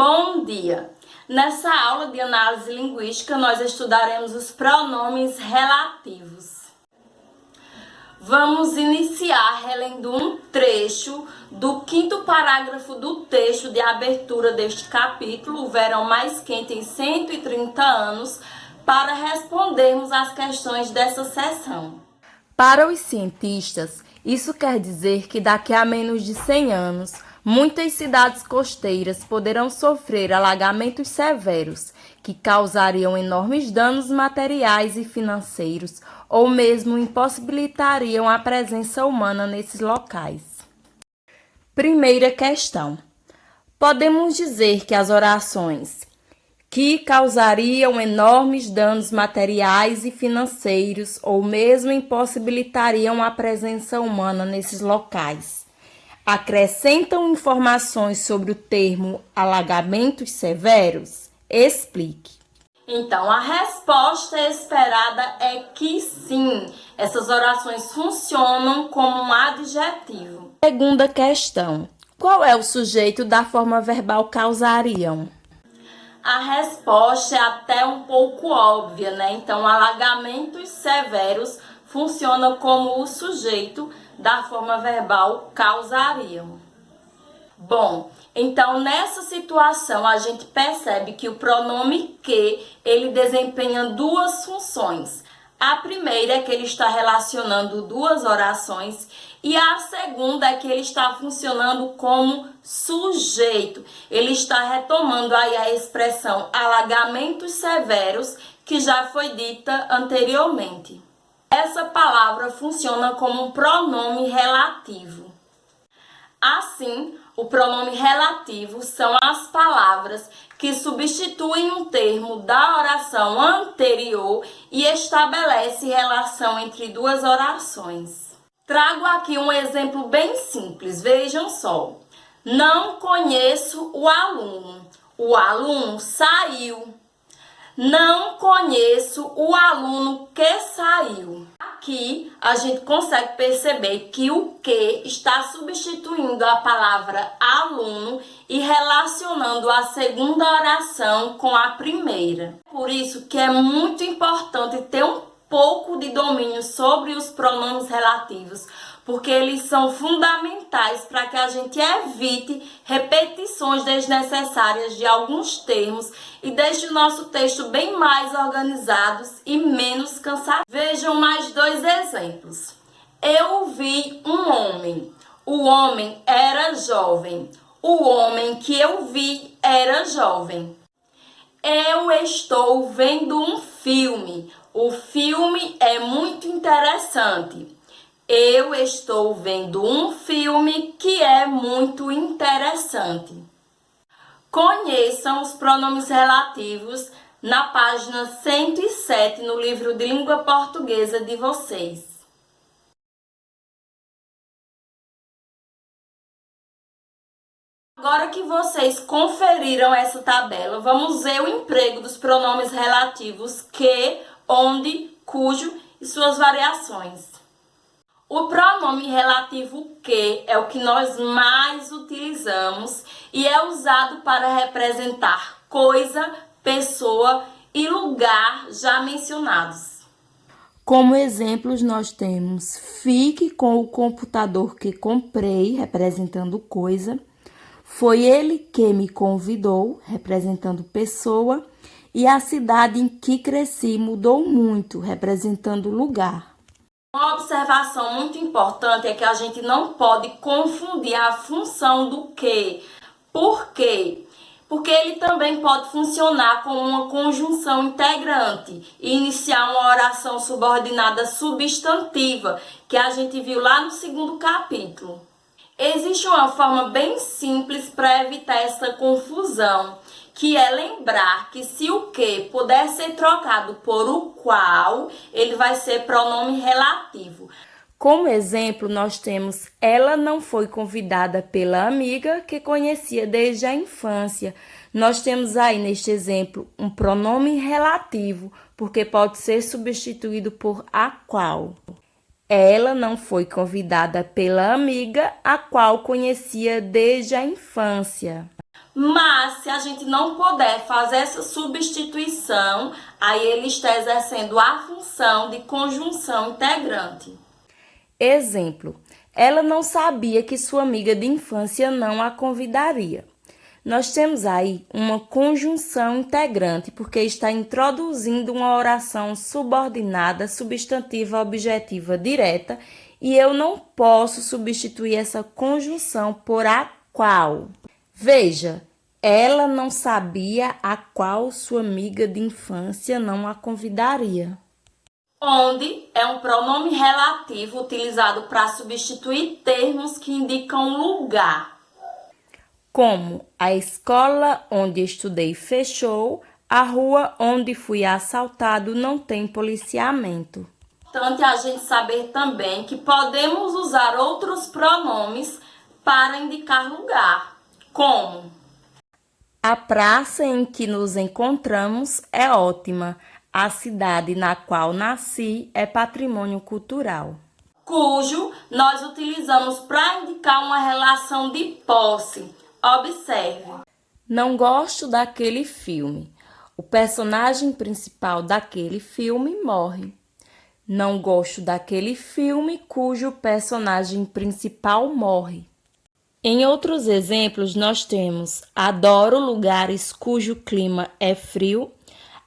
Bom dia! Nessa aula de análise linguística, nós estudaremos os pronomes relativos. Vamos iniciar relendo um trecho do 5º parágrafo do texto de abertura deste capítulo, O Verão Mais Quente em 130 anos, para respondermos às questões dessa seção. Para os cientistas, isso quer dizer que daqui a menos de 100 anos, muitas cidades costeiras poderão sofrer alagamentos severos, que causariam enormes danos materiais e financeiros, ou mesmo impossibilitariam a presença humana nesses locais. Primeira questão. Podemos dizer que as orações que causariam enormes danos materiais e financeiros, ou mesmo impossibilitariam a presença humana nesses locais, acrescentam informações sobre o termo alagamentos severos? Explique. Então, a resposta esperada é que sim, essas orações funcionam como um adjetivo. Segunda questão. Qual é o sujeito da forma verbal causariam? A resposta é até um pouco óbvia, né? Então, alagamentos severos funciona como o sujeito da forma verbal causariam. Bom, então nessa situação a gente percebe que o pronome que, ele desempenha duas funções. A primeira é que ele está relacionando duas orações e a segunda é que ele está funcionando como sujeito. Ele está retomando aí a expressão alagamentos severos que já foi dita anteriormente. Essa palavra funciona como um pronome relativo. Assim, o pronome relativo são as palavras que substituem um termo da oração anterior e estabelece relação entre duas orações. Trago aqui um exemplo bem simples, vejam só. Não conheço o aluno. O aluno saiu. Não conheço o aluno que saiu. Aqui a gente consegue perceber que o que está substituindo a palavra aluno e relacionando a segunda oração com a primeira. Por isso que é muito importante ter um pouco de domínio sobre os pronomes relativos, porque eles são fundamentais para que a gente evite repetições desnecessárias de alguns termos e deixe o nosso texto bem mais organizados e menos cansativos. Vejam mais dois exemplos. Eu vi um homem. O homem era jovem. O homem que eu vi era jovem. Eu estou vendo um filme. O filme é muito interessante. Eu estou vendo um filme que é muito interessante. Conheçam os pronomes relativos na página 107 no livro de língua portuguesa de vocês. Agora que vocês conferiram essa tabela, vamos ver o emprego dos pronomes relativos que, onde, cujo e suas variações. O pronome relativo que é o que nós mais utilizamos e é usado para representar coisa, pessoa e lugar já mencionados. Como exemplos, nós temos fique com o computador que comprei, representando coisa. Foi ele que me convidou, representando pessoa. E a cidade em que cresci mudou muito, representando lugar. Uma observação muito importante é que a gente não pode confundir a função do que. Por quê? Porque ele também pode funcionar como uma conjunção integrante e iniciar uma oração subordinada substantiva, que a gente viu lá no 2º capítulo. Existe uma forma bem simples para evitar essa confusão, que é lembrar que se o que puder ser trocado por o qual, ele vai ser pronome relativo. Como exemplo, nós temos ela não foi convidada pela amiga que conhecia desde a infância. Nós temos aí neste exemplo um pronome relativo, porque pode ser substituído por a qual. Ela não foi convidada pela amiga, a qual conhecia desde a infância. Mas se a gente não puder fazer essa substituição, aí ele está exercendo a função de conjunção integrante. Exemplo: ela não sabia que sua amiga de infância não a convidaria. Nós temos aí uma conjunção integrante porque está introduzindo uma oração subordinada, substantiva, objetiva, direta, e eu não posso substituir essa conjunção por a qual. Veja, ela não sabia a qual sua amiga de infância não a convidaria. Onde é um pronome relativo utilizado para substituir termos que indicam lugar. Como a escola onde estudei fechou, a rua onde fui assaltado não tem policiamento. Importante a gente saber também que podemos usar outros pronomes para indicar lugar, como a praça em que nos encontramos é ótima. A cidade na qual nasci é patrimônio cultural. Cujo nós utilizamos para indicar uma relação de posse. Observe. Não gosto daquele filme. O personagem principal daquele filme morre. Não gosto daquele filme cujo personagem principal morre. Em outros exemplos, nós temos: adoro lugares cujo clima é frio.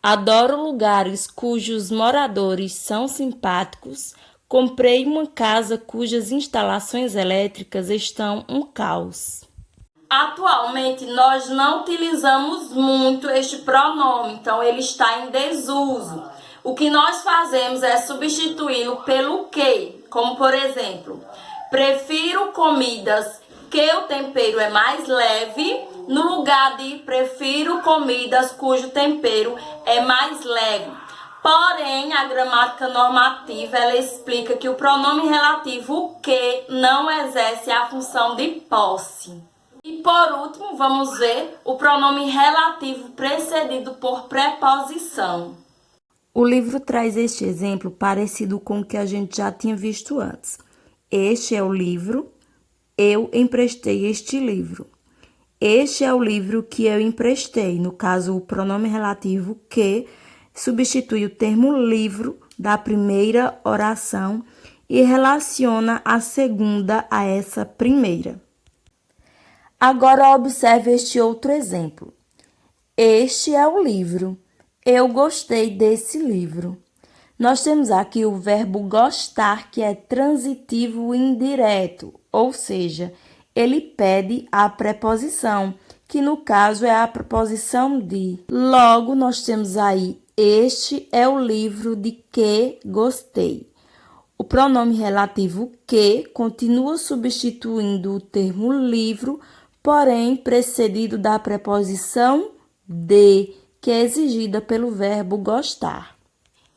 Adoro lugares cujos moradores são simpáticos. Comprei uma casa cujas instalações elétricas estão um caos. Atualmente, nós não utilizamos muito este pronome, então ele está em desuso. O que nós fazemos é substituí-lo pelo que, como por exemplo, prefiro comidas que o tempero é mais leve, no lugar de prefiro comidas cujo tempero é mais leve. Porém, a gramática normativa, ela explica que o pronome relativo que não exerce a função de posse. E por último, vamos ver o pronome relativo precedido por preposição. O livro traz este exemplo parecido com o que a gente já tinha visto antes. Este é o livro, eu emprestei este livro. Este é o livro que eu emprestei. No caso, o pronome relativo que substitui o termo livro da primeira oração e relaciona a segunda a essa primeira. Agora observe este outro exemplo. Este é o livro. Eu gostei desse livro. Nós temos aqui o verbo gostar, que é transitivo indireto, ou seja, ele pede a preposição, que no caso é a preposição de. Logo, nós temos aí, este é o livro de que gostei. O pronome relativo que continua substituindo o termo livro, porém precedido da preposição de, que é exigida pelo verbo gostar.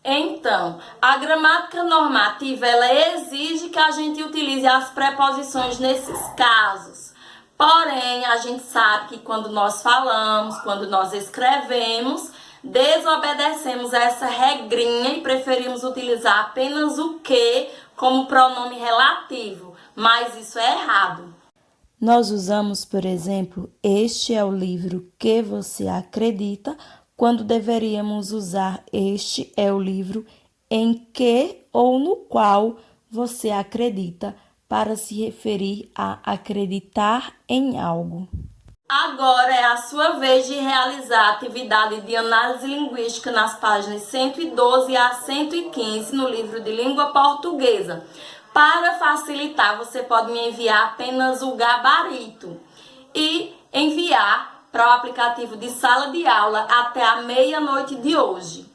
Então, a gramática normativa, ela exige que a gente utilize as preposições nesses casos. Porém, a gente sabe que quando nós falamos, quando nós escrevemos, desobedecemos essa regrinha e preferimos utilizar apenas o que como pronome relativo, mas isso é errado. Nós usamos, por exemplo, este é o livro que você acredita, quando deveríamos usar este é o livro em que ou no qual você acredita, para se referir a acreditar em algo. Agora é a sua vez de realizar a atividade de análise linguística nas páginas 112 a 115 no livro de língua portuguesa. Para facilitar, você pode me enviar apenas o gabarito e enviar para o aplicativo de sala de aula até a meia-noite de hoje.